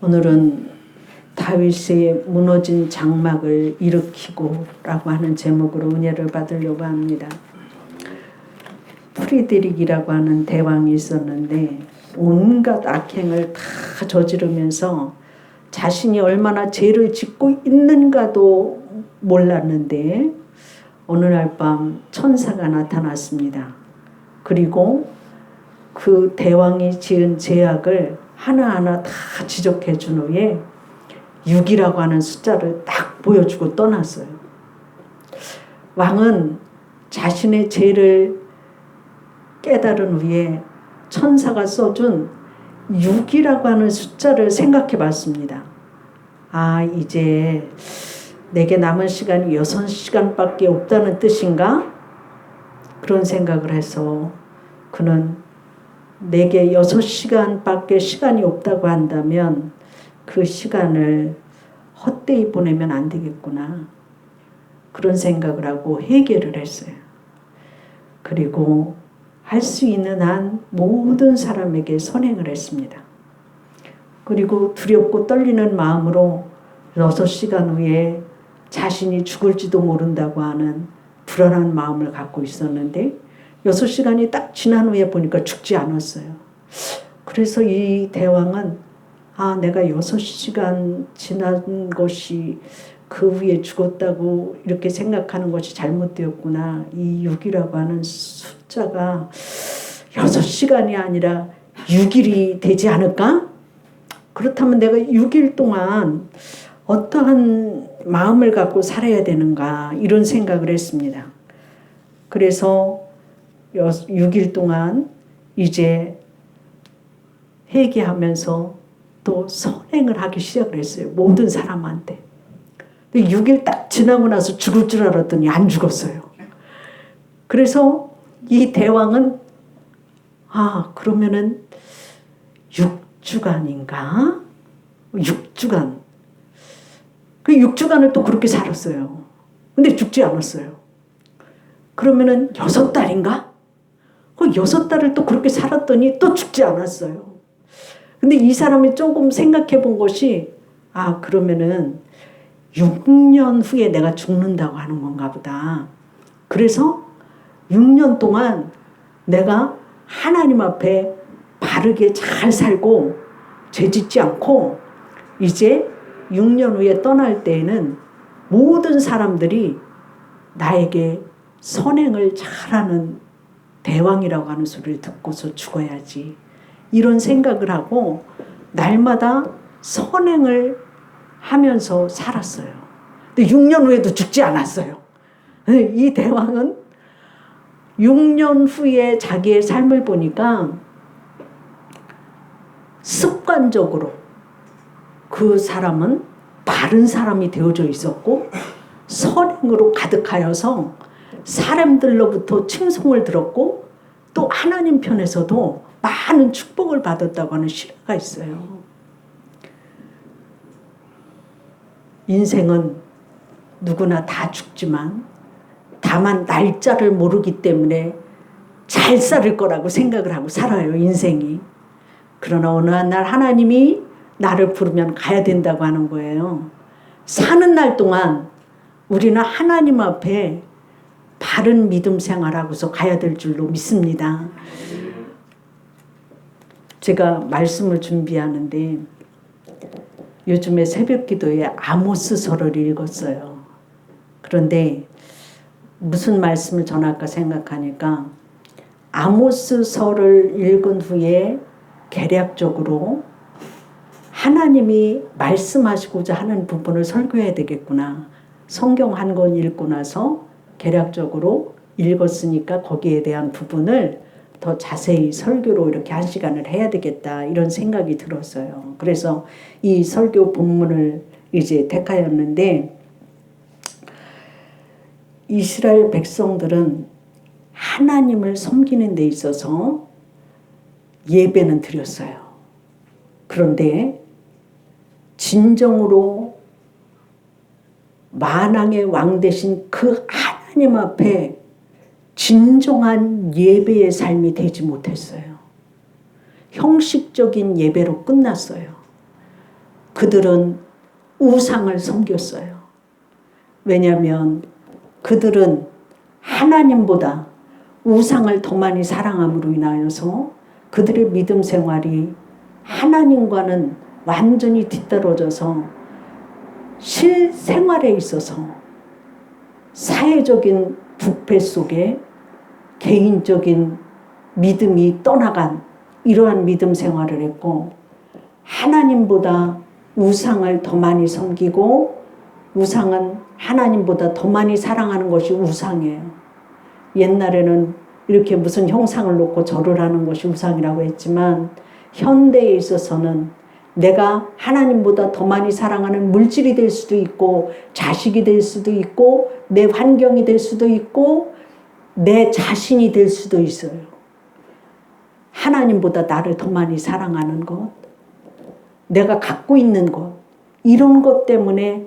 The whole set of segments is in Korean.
오늘은 다윗의 무너진 장막을 일으키고 라고 하는 제목으로 은혜를 받으려고 합니다. 프리드릭이라고 하는 대왕이 있었는데 온갖 악행을 다 저지르면서 자신이 얼마나 죄를 짓고 있는가도 몰랐는데 어느 날 밤 천사가 나타났습니다. 그리고 그 대왕이 지은 죄악을 하나하나 다 지적해 준 후에 6이라고 하는 숫자를 딱 보여주고 떠났어요. 왕은 자신의 죄를 깨달은 후에 천사가 써준 6이라고 하는 숫자를 생각해 봤습니다. 아, 이제 내게 남은 시간이 6시간밖에 없다는 뜻인가? 그런 생각을 해서 그는 내게 6시간밖에 시간이 없다고 한다면 그 시간을 헛되이 보내면 안 되겠구나. 그런 생각을 하고 회개를 했어요. 그리고 할 수 있는 한 모든 사람에게 선행을 했습니다. 그리고 두렵고 떨리는 마음으로 6시간 후에 자신이 죽을지도 모른다고 하는 불안한 마음을 갖고 있었는데 6시간이 딱 지난 후에 보니까 죽지 않았어요. 그래서 이 대왕은 내가 6시간 지난 것이 그 후에 죽었다고 이렇게 생각하는 것이 잘못되었구나. 이 6이라고 하는 숫자가 6시간이 아니라 6일이 되지 않을까? 그렇다면 내가 6일 동안 어떠한 마음을 갖고 살아야 되는가 이런 생각을 했습니다. 그래서 6일 동안 이제 회개하면서 또 선행을 하기 시작을 했어요. 모든 사람한테. 근데 6일 딱 지나고 나서 죽을 줄 알았더니 안 죽었어요. 그래서 이 대왕은 그러면은 6주간인가? 6주간. 그 6주간을 또 그렇게 살았어요. 근데 죽지 않았어요. 그러면은 6달인가? 그 6달을 또 그렇게 살았더니 또 죽지 않았어요. 근데 이 사람이 조금 생각해 본 것이 그러면은 6년 후에 내가 죽는다고 하는 건가 보다. 그래서 6년 동안 내가 하나님 앞에 바르게 잘 살고 죄짓지 않고 이제 6년 후에 떠날 때에는 모든 사람들이 나에게 선행을 잘하는 대왕이라고 하는 소리를 듣고서 죽어야지. 이런 생각을 하고 날마다 선행을 하면서 살았어요. 근데 6년 후에도 죽지 않았어요. 이 대왕은 6년 후에 자기의 삶을 보니까 습관적으로 그 사람은 바른 사람이 되어져 있었고 선행으로 가득하여서 사람들로부터 칭송을 들었고 또 하나님 편에서도 많은 축복을 받았다고 하는 실화가 있어요. 인생은 누구나 다 죽지만 다만 날짜를 모르기 때문에 잘 살 거라고 생각을 하고 살아요, 인생이. 그러나 어느 한 날 하나님이 나를 부르면 가야 된다고 하는 거예요. 사는 날 동안 우리는 하나님 앞에 바른 믿음 생활하고서 가야 될 줄로 믿습니다. 제가 말씀을 준비하는데 요즘에 새벽 기도에 아모스서를 읽었어요. 그런데 무슨 말씀을 전할까 생각하니까 아모스서를 읽은 후에 개략적으로 하나님이 말씀하시고자 하는 부분을 설교해야 되겠구나. 성경 한 권 읽고 나서 개략적으로 읽었으니까 거기에 대한 부분을 더 자세히 설교로 이렇게 1시간을 해야 되겠다 이런 생각이 들었어요. 그래서 이 설교 본문을 이제 택하였는데 이스라엘 백성들은 하나님을 섬기는 데 있어서 예배는 드렸어요. 그런데 진정으로 만왕의 왕 되신 그 하나님 앞에 진정한 예배의 삶이 되지 못했어요. 형식적인 예배로 끝났어요. 그들은 우상을 섬겼어요. 왜냐하면 그들은 하나님보다 우상을 더 많이 사랑함으로 인하여서 그들의 믿음 생활이 하나님과는 완전히 뒤떨어져서 실생활에 있어서 사회적인 부패 속에 개인적인 믿음이 떠나간 이러한 믿음 생활을 했고, 하나님보다 우상을 더 많이 섬기고, 우상은 하나님보다 더 많이 사랑하는 것이 우상이에요. 옛날에는 이렇게 무슨 형상을 놓고 절을 하는 것이 우상이라고 했지만, 현대에 있어서는 내가 하나님보다 더 많이 사랑하는 물질이 될 수도 있고, 자식이 될 수도 있고, 내 환경이 될 수도 있고, 내 자신이 될 수도 있어요. 하나님보다 나를 더 많이 사랑하는 것, 내가 갖고 있는 것, 이런 것 때문에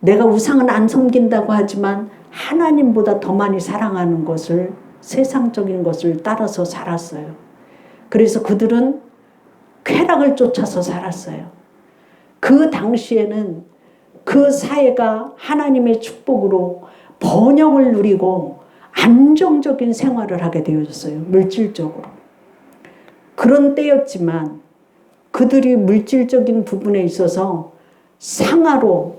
내가 우상은 안 섬긴다고 하지만 하나님보다 더 많이 사랑하는 것을, 세상적인 것을 따라서 살았어요. 그래서 그들은 쾌락을 쫓아서 살았어요. 그 당시에는 그 사회가 하나님의 축복으로 번영을 누리고 안정적인 생활을 하게 되어졌어요. 물질적으로. 그런 때였지만 그들이 물질적인 부분에 있어서 상하로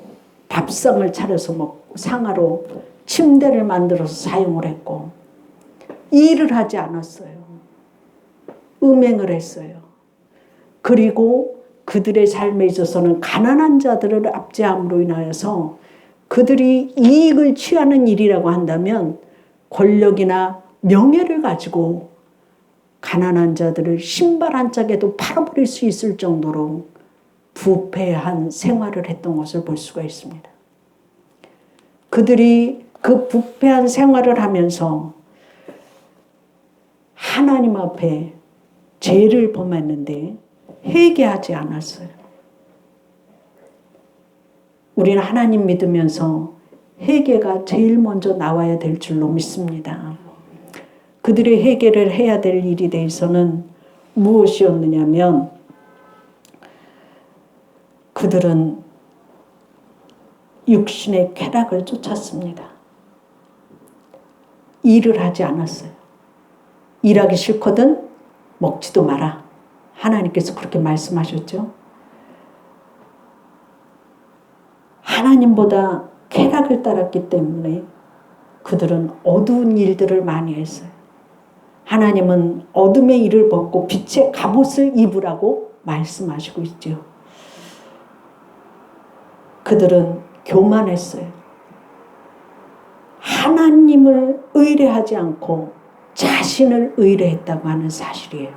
밥상을 차려서 먹고, 상하로 침대를 만들어서 사용을 했고, 일을 하지 않았어요. 음행을 했어요. 그리고 그들의 삶에 있어서는 가난한 자들을 압제함으로 인하여서 그들이 이익을 취하는 일이라고 한다면 권력이나 명예를 가지고 가난한 자들을 신발 한 짝에도 팔아버릴 수 있을 정도로 부패한 생활을 했던 것을 볼 수가 있습니다. 그들이 그 부패한 생활을 하면서 하나님 앞에 죄를 범했는데 회개하지 않았어요. 우리는 하나님 믿으면서 회개가 제일 먼저 나와야 될 줄로 믿습니다. 그들의 회개를 해야 될 일에 대해서는 무엇이었느냐면, 그들은 육신의 쾌락을 쫓았습니다. 일을 하지 않았어요. 일하기 싫거든 먹지도 마라. 하나님께서 그렇게 말씀하셨죠. 하나님보다 쾌락을 따랐기 때문에 그들은 어두운 일들을 많이 했어요. 하나님은 어둠의 일을 벗고 빛의 갑옷을 입으라고 말씀하시고 있죠. 그들은 교만했어요. 하나님을 의뢰하지 않고 자신을 의뢰했다고 하는 사실이에요.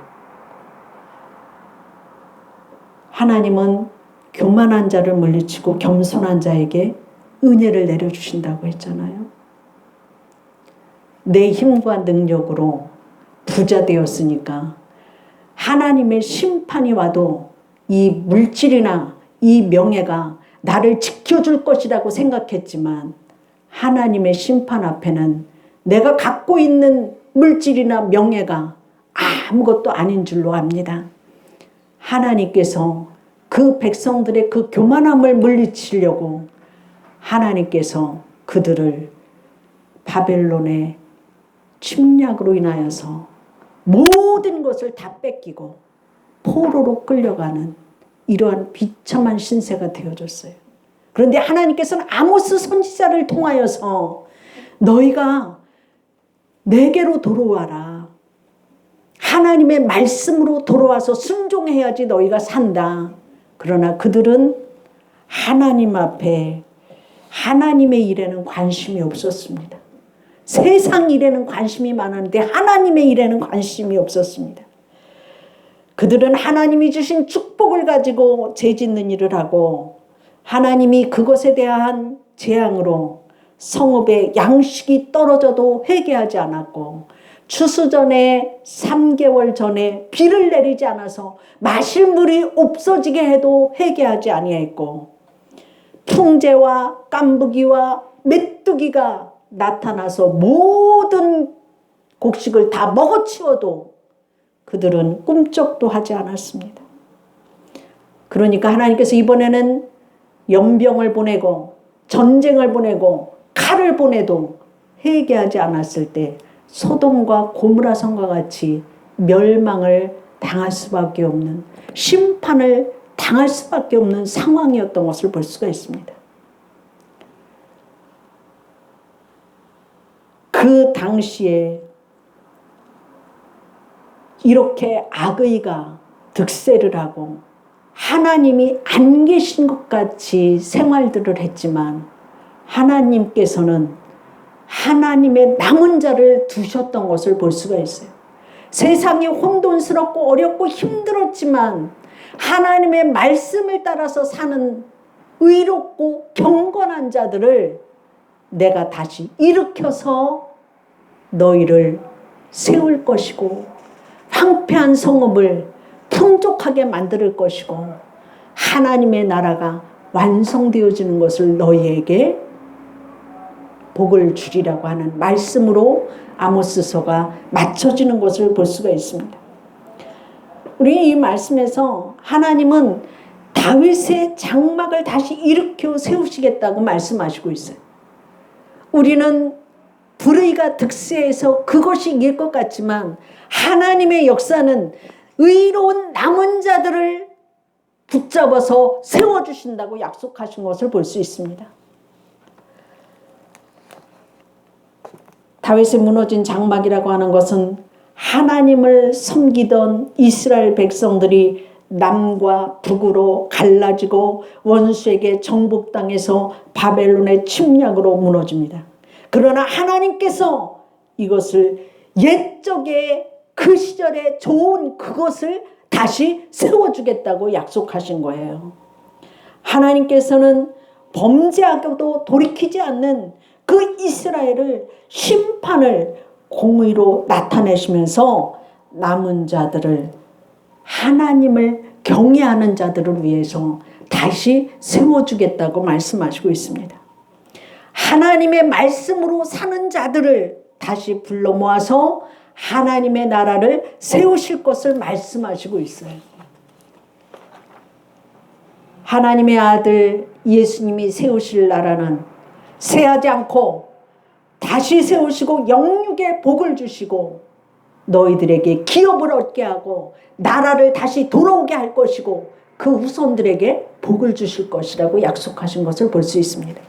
하나님은 교만한 자를 물리치고 겸손한 자에게 은혜를 내려주신다고 했잖아요. 내 힘과 능력으로 부자 되었으니까 하나님의 심판이 와도 이 물질이나 이 명예가 나를 지켜줄 것이라고 생각했지만, 하나님의 심판 앞에는 내가 갖고 있는 물질이나 명예가 아무것도 아닌 줄로 압니다. 하나님께서 그 백성들의 그 교만함을 물리치려고 하나님께서 그들을 바벨론의 침략으로 인하여서 모든 것을 다 뺏기고 포로로 끌려가는 이러한 비참한 신세가 되어졌어요. 그런데 하나님께서는 아모스 선지자를 통하여서 너희가 내게로 돌아와라. 하나님의 말씀으로 돌아와서 순종해야지 너희가 산다. 그러나 그들은 하나님 앞에 하나님의 일에는 관심이 없었습니다. 세상 일에는 관심이 많았는데 하나님의 일에는 관심이 없었습니다. 그들은 하나님이 주신 축복을 가지고 죄짓는 일을 하고, 하나님이 그것에 대한 재앙으로 성읍에 양식이 떨어져도 회개하지 않았고, 추수 전에 3개월 전에 비를 내리지 않아서 마실 물이 없어지게 해도 회개하지 아니했고, 풍재와 깐부기와 메뚜기가 나타나서 모든 곡식을 다 먹어치워도 그들은 꿈쩍도 하지 않았습니다. 그러니까 하나님께서 이번에는 연병을 보내고 전쟁을 보내고 칼을 보내도 회개하지 않았을 때 소돔과 고무라 성과 같이 멸망을 당할 수밖에 없는, 심판을 당할 수밖에 없는 상황이었던 것을 볼 수가 있습니다. 그 당시에 이렇게 악의가 득세를 하고 하나님이 안 계신 것 같이 생활들을 했지만 하나님께서는 하나님의 남은 자를 두셨던 것을 볼 수가 있어요. 세상이 혼돈스럽고 어렵고 힘들었지만 하나님의 말씀을 따라서 사는 의롭고 경건한 자들을 내가 다시 일으켜서 너희를 세울 것이고 황폐한 성읍을 풍족하게 만들 것이고 하나님의 나라가 완성되어지는 것을 너희에게 복을 주리라고 하는 말씀으로 아모스서가 맞춰지는 것을 볼 수가 있습니다. 우리 이 말씀에서 하나님은 다윗의 장막을 다시 일으켜 세우시겠다고 말씀하시고 있어요. 우리는 불의가 득세해서 그것이 이길 것 같지만 하나님의 역사는 의로운 남은 자들을 붙잡아서 세워주신다고 약속하신 것을 볼 수 있습니다. 다윗의 무너진 장막이라고 하는 것은 하나님을 섬기던 이스라엘 백성들이 남과 북으로 갈라지고 원수에게 정복당해서 바벨론의 침략으로 무너집니다. 그러나 하나님께서 이것을 옛적에 그 시절에 좋은 그것을 다시 세워주겠다고 약속하신 거예요. 하나님께서는 범죄하고도 돌이키지 않는 그 이스라엘을 심판을 공의로 나타내시면서 남은 자들을 하나님을 경외하는 자들을 위해서 다시 세워주겠다고 말씀하시고 있습니다. 하나님의 말씀으로 사는 자들을 다시 불러 모아서 하나님의 나라를 세우실 것을 말씀하시고 있어요. 하나님의 아들 예수님이 세우실 나라는 쇠하지 않고 다시 세우시고 영육의 복을 주시고 너희들에게 기업을 얻게 하고 나라를 다시 돌아오게 할 것이고 그 후손들에게 복을 주실 것이라고 약속하신 것을 볼 수 있습니다.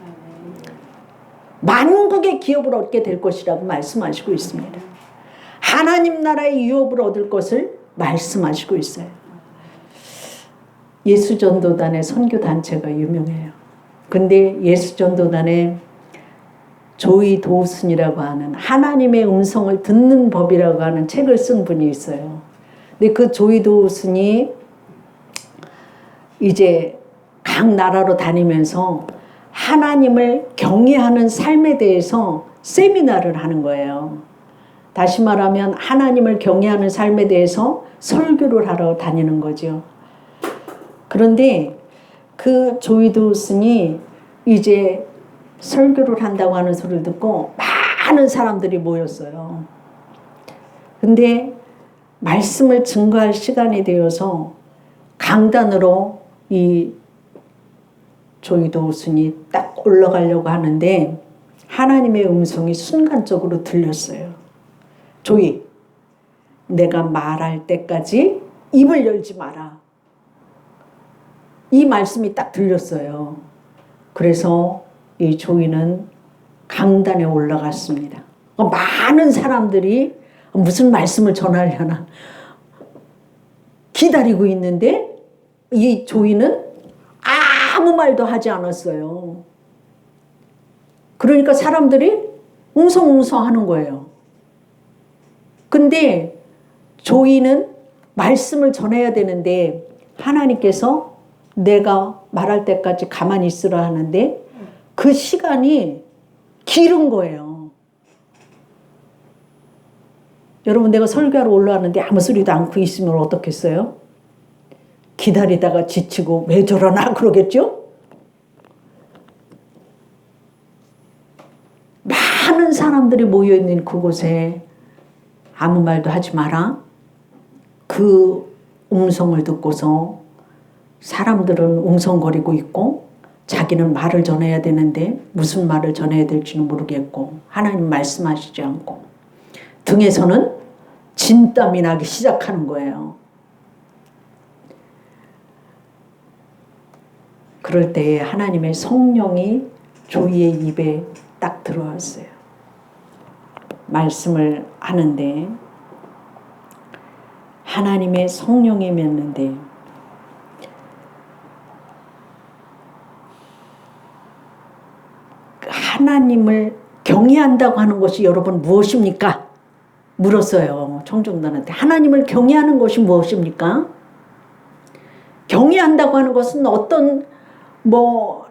만국의 기업을 얻게 될 것이라고 말씀하시고 있습니다. 하나님 나라의 유업을 얻을 것을 말씀하시고 있어요. 예수전도단의 선교단체가 유명해요. 근데 예수전도단에 조이 도슨이라고 하는 하나님의 음성을 듣는 법이라고 하는 책을 쓴 분이 있어요. 근데 그 조이 도슨이 이제 각 나라로 다니면서 하나님을 경외하는 삶에 대해서 세미나를 하는 거예요. 다시 말하면 하나님을 경외하는 삶에 대해서 설교를 하러 다니는 거죠. 그런데 그 조이 도슨이 이제 설교를 한다고 하는 소리를 듣고 많은 사람들이 모였어요. 근데 말씀을 증거할 시간이 되어서 강단으로 이 조이 도슨이 딱 올라가려고 하는데 하나님의 음성이 순간적으로 들렸어요. 조이, 내가 말할 때까지 입을 열지 마라. 이 말씀이 딱 들렸어요. 그래서 이 조이는 강단에 올라갔습니다. 많은 사람들이 무슨 말씀을 전하려나 기다리고 있는데 이 조이는 아무 말도 하지 않았어요. 그러니까 사람들이 웅성웅성 하는 거예요. 근데 조이는 말씀을 전해야 되는데 하나님께서 내가 말할 때까지 가만히 있으라 하는데 그 시간이 길은 거예요. 여러분, 내가 설교하러 올라왔는데 아무 소리도 않고 있으면 어떻겠어요? 기다리다가 지치고 왜 저러나 그러겠죠? 많은 사람들이 모여있는 그곳에 아무 말도 하지 마라. 그 음성을 듣고서 사람들은 웅성거리고 있고 자기는 말을 전해야 되는데 무슨 말을 전해야 될지는 모르겠고 하나님 말씀하시지 않고 등에서는 진땀이 나기 시작하는 거예요. 그럴 때에 하나님의 성령이 조이의 입에 딱 들어왔어요. 말씀을 하는데 하나님의 성령이 맺는데 하나님을 경외한다고 하는 것이 여러분 무엇입니까? 물었어요. 청중들한테. 하나님을 경외하는 것이 무엇입니까? 경외한다고 하는 것은 어떤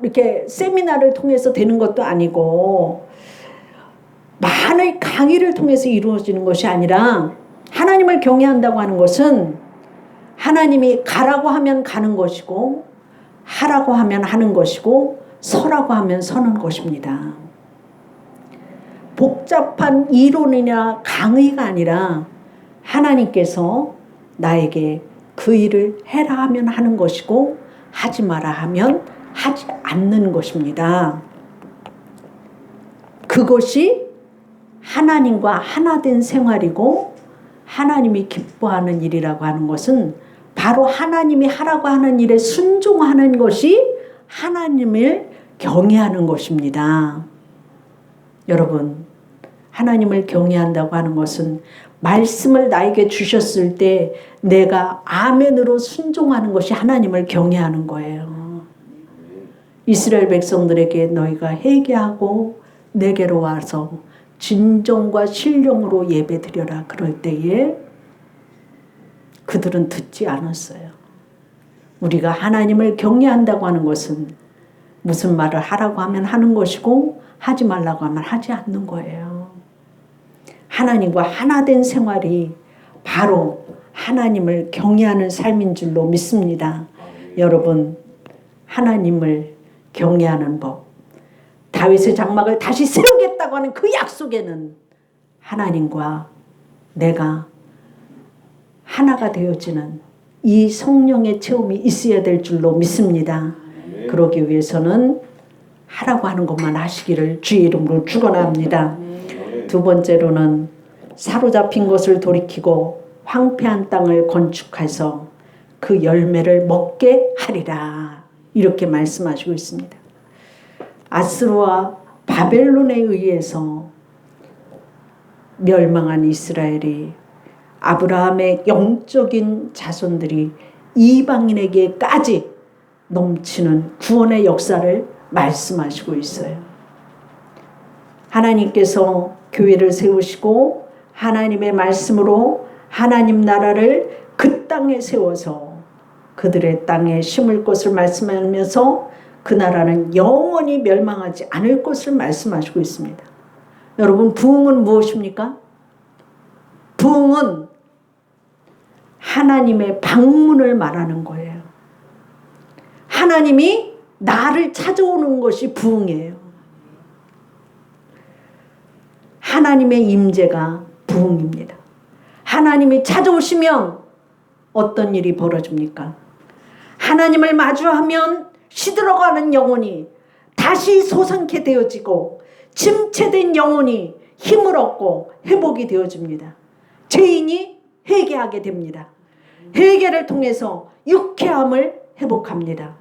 이렇게 세미나를 통해서 되는 것도 아니고 많은 강의를 통해서 이루어지는 것이 아니라 하나님을 경외한다고 하는 것은 하나님이 가라고 하면 가는 것이고 하라고 하면 하는 것이고 서라고 하면 서는 것입니다. 복잡한 이론이나 강의가 아니라 하나님께서 나에게 그 일을 해라 하면 하는 것이고 하지 마라 하면 하지 않는 것입니다. 그것이 하나님과 하나 된 생활이고 하나님이 기뻐하는 일이라고 하는 것은 바로 하나님이 하라고 하는 일에 순종하는 것이 하나님을 경외하는 것입니다. 여러분, 하나님을 경외한다고 하는 것은 말씀을 나에게 주셨을 때 내가 아멘으로 순종하는 것이 하나님을 경외하는 거예요. 이스라엘 백성들에게 너희가 회개하고 내게로 와서 진정과 신령으로 예배드려라 그럴 때에 그들은 듣지 않았어요. 우리가 하나님을 경외한다고 하는 것은 무슨 말을 하라고 하면 하는 것이고 하지 말라고 하면 하지 않는 거예요. 하나님과 하나 된 생활이 바로 하나님을 경외하는 삶인 줄로 믿습니다. 여러분, 하나님을 경외하는 법, 다윗의 장막을 다시 세우겠다고 하는 그 약속에는 하나님과 내가 하나가 되어지는 이 성령의 체험이 있어야 될 줄로 믿습니다. 그러기 위해서는 하라고 하는 것만 하시기를 주의 이름으로 축원합니다. 두 번째로는 사로잡힌 것을 돌이키고 황폐한 땅을 건축해서 그 열매를 먹게 하리라. 이렇게 말씀하시고 있습니다. 아스루와 바벨론에 의해서 멸망한 이스라엘이 아브라함의 영적인 자손들이 이방인에게까지 넘치는 구원의 역사를 말씀하시고 있어요. 하나님께서 교회를 세우시고 하나님의 말씀으로 하나님 나라를 그 땅에 세워서 그들의 땅에 심을 것을 말씀하면서 그 나라는 영원히 멸망하지 않을 것을 말씀하시고 있습니다. 여러분, 부흥은 무엇입니까? 부흥은 하나님의 방문을 말하는 거예요. 하나님이 나를 찾아오는 것이 부흥이에요. 하나님의 임재가 부흥입니다. 하나님이 찾아오시면 어떤 일이 벌어집니까? 하나님을 마주하면 시들어가는 영혼이 다시 솟아나게 되어지고 침체된 영혼이 힘을 얻고 회복이 되어집니다. 죄인이 회개하게 됩니다. 회개를 통해서 유쾌함을 회복합니다.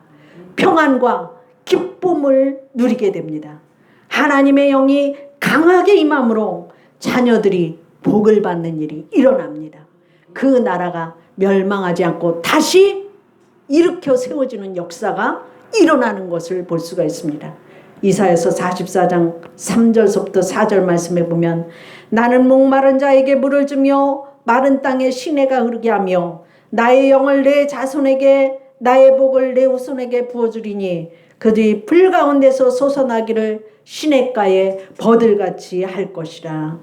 평안과 기쁨을 누리게 됩니다. 하나님의 영이 강하게 임함으로 자녀들이 복을 받는 일이 일어납니다. 그 나라가 멸망하지 않고 다시 일으켜 세워지는 역사가 일어나는 것을 볼 수가 있습니다. 이사야서 44장 3절부터 4절 말씀에 보면 나는 목마른 자에게 물을 주며 마른 땅에 시내가 흐르게 하며 나의 영을 내 자손에게 나의 복을 내 후손에게 부어주리니 그들이 불 가운데서 솟아나기를 시냇가에 버들같이 할 것이라.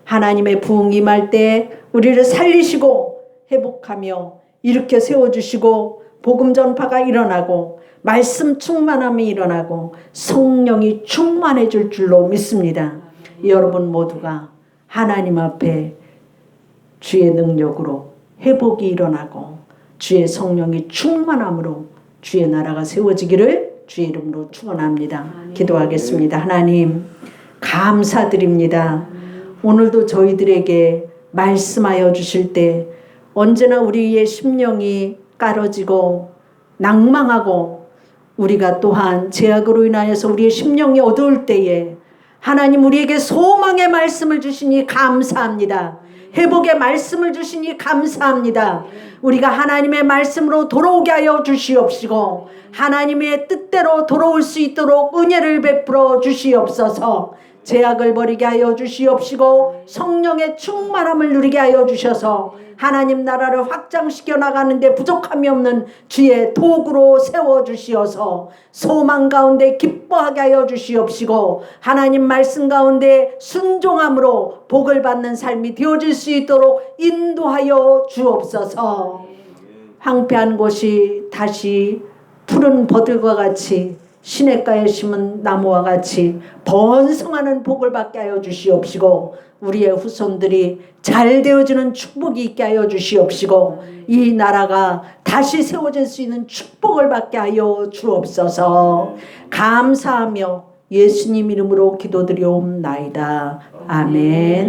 하나님의 부흥이 임할 때 우리를 살리시고 회복하며 일으켜 세워주시고 복음 전파가 일어나고 말씀 충만함이 일어나고 성령이 충만해질 줄로 믿습니다. 여러분 모두가 하나님 앞에 주의 능력으로 회복이 일어나고 주의 성령이 충만함으로 주의 나라가 세워지기를 주의 이름으로 축원합니다. 기도하겠습니다. 하나님 감사드립니다. 오늘도 저희들에게 말씀하여 주실 때 언제나 우리의 심령이 깔아지고 낭망하고 우리가 또한 죄악으로 인하여서 우리의 심령이 어두울 때에 하나님 우리에게 소망의 말씀을 주시니 감사합니다. 회복의 말씀을 주시니 감사합니다. 우리가 하나님의 말씀으로 돌아오게 하여 주시옵시고 하나님의 뜻대로 돌아올 수 있도록 은혜를 베풀어 주시옵소서. 죄악을 버리게 하여 주시옵시고 성령의 충만함을 누리게 하여 주셔서 하나님 나라를 확장시켜 나가는데 부족함이 없는 주의 도구로 세워주시어서 소망 가운데 기뻐하게 하여 주시옵시고 하나님 말씀 가운데 순종함으로 복을 받는 삶이 되어질 수 있도록 인도하여 주옵소서. 황폐한 곳이 다시 푸른 버들과 같이 시냇가에 심은 나무와 같이 번성하는 복을 받게 하여 주시옵시고 우리의 후손들이 잘 되어지는 축복이 있게 하여 주시옵시고 이 나라가 다시 세워질 수 있는 축복을 받게 하여 주옵소서. 감사하며 예수님 이름으로 기도드리옵나이다. 아멘.